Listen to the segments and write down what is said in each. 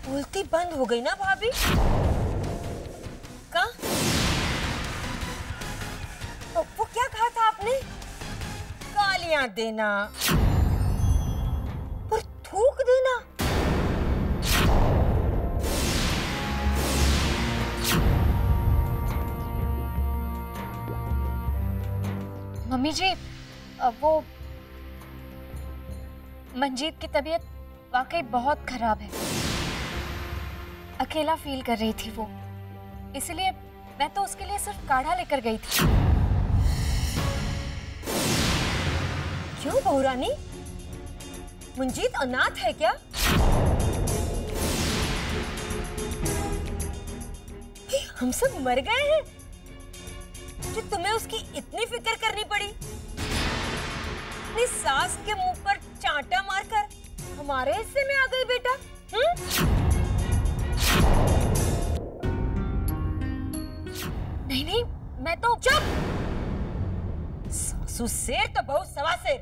उल्टी बंद हो गई ना भाभी? का? वो क्या कहा था आपने? गालियां देना और थूक देना? मम्मी जी, वो मंजीत की तबीयत वाकई बहुत खराब है। अकेला फील कर रही थी वो, इसलिए मैं तो उसके लिए सिर्फ काढ़ा लेकर गई थी। क्यों बहू रानी? मंजीत अनाथ है क्या? हम सब मर गए हैं जो तुम्हें उसकी इतनी फिक्र करनी पड़ी? अपनी सास के मुंह पर चांटा मारकर हमारे हिस्से में आ गई बेटा। नहीं नहीं, मैं तो चुप! सासू शेर तो बहू सवा शेर।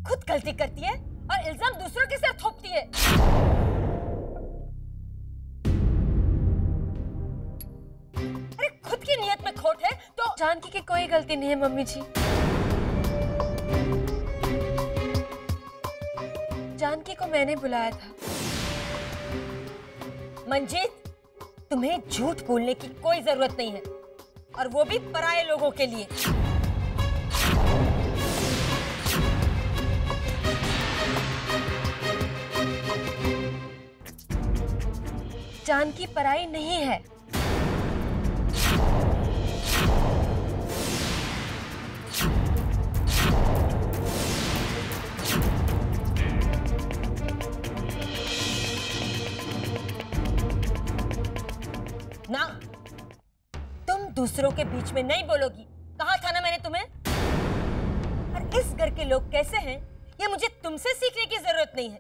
खुद गलती करती है और इल्जाम दूसरों के सर थोपती है। अरे खुद की नियत में खोट है तो। जानकी की कोई गलती नहीं है मम्मी जी। जानकी को मैंने बुलाया था। मंजीत, तुम्हें झूठ बोलने की कोई जरूरत नहीं है, और वो भी पराये लोगों के लिए। जानकी पराई नहीं है। ना, तुम दूसरों के बीच में नहीं बोलोगी। कहा था ना मैंने तुम्हें। और इस घर के लोग कैसे हैं ये मुझे तुमसे सीखने की जरूरत नहीं है।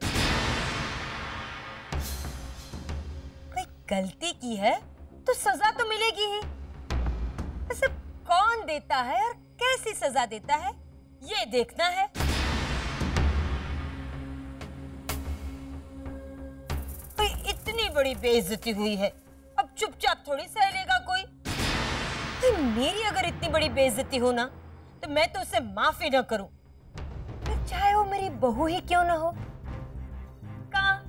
कोई गलती की है तो सजा तो मिलेगी ही। ऐसे कौन देता है और कैसी सजा देता है ये देखना है। कोई इतनी बड़ी बेइज्जती हुई है, अब चुपचाप थोड़ी सह लेगा कोई। तो मेरी अगर इतनी बड़ी बेइज्जती हो ना तो मैं तो उसे माफी ना करूं, फिर चाहे वो मेरी बहू ही क्यों ना हो। कहाँ?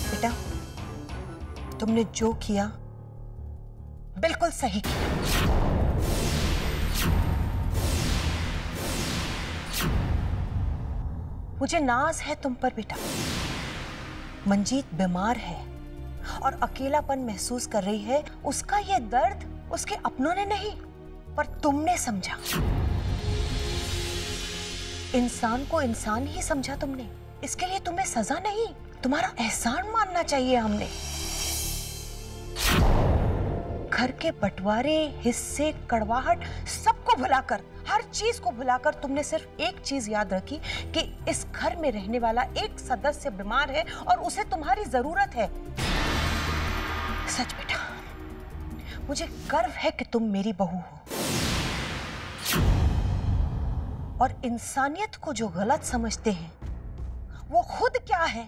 बेटा, तुमने जो किया बिल्कुल सही किया। मुझे नाज है तुम पर बेटा। मंजीत बीमार है और अकेलापन महसूस कर रही है। उसका ये दर्द उसके अपनों ने नहीं, पर तुमने समझा। इंसान को इंसान ही समझा तुमने। इसके लिए तुम्हें सजा नहीं, तुम्हारा एहसान मानना चाहिए हमने। घर के बंटवारे, हिस्से, कड़वाहट सबको भुलाकर, हर चीज को भुलाकर तुमने सिर्फ एक चीज याद रखी कि इस घर में रहने वाला एक सदस्य बीमार है और उसे तुम्हारी जरूरत है। सच बेटा, मुझे गर्व है कि तुम मेरी बहू हो। और इंसानियत को जो गलत समझते हैं वो खुद क्या है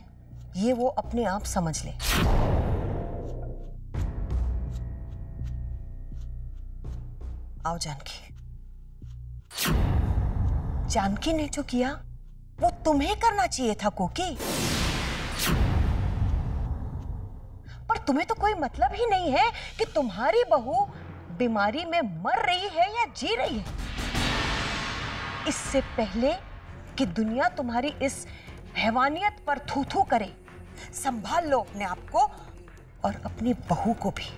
ये वो अपने आप समझ ले। आओ जानकी। जानकी ने जो किया वो तुम्हें करना चाहिए था कोकी। पर तुम्हें तो कोई मतलब ही नहीं है कि तुम्हारी बहू बीमारी में मर रही है या जी रही है। इससे पहले कि दुनिया तुम्हारी इस हैवानियत पर थू थू करे, संभाल लो अपने आप को और अपनी बहू को भी।